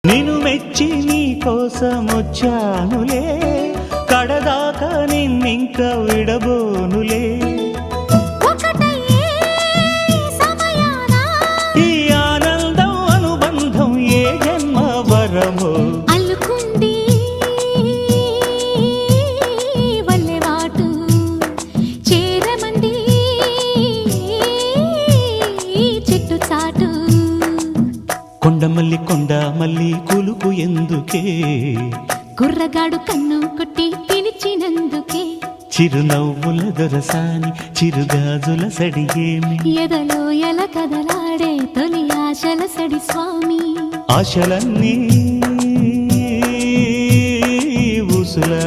నిన్ను మెచ్చి నీ కోసం వచ్చానులే, కడదాకా నిన్నింక విడబోనులే. ఈ ఆనందం అనుబంధం ఏ జన్మ వరమో అల్లుకుంది వల్లెవాటు చేరమంది చెట్టు చాటు. కొండ మల్లి కులుకు ఎందుకే, కుర్రగాడు కన్ను కొట్టి పిలిచినందుకే. చిరునవ్వుల దొరసాని చిరుగాజుల సడిగేమి, ఎదలో ఎల కదలాడే తొలి ఆశల సడి స్వామి. ఆశలన్నీ ఊసులా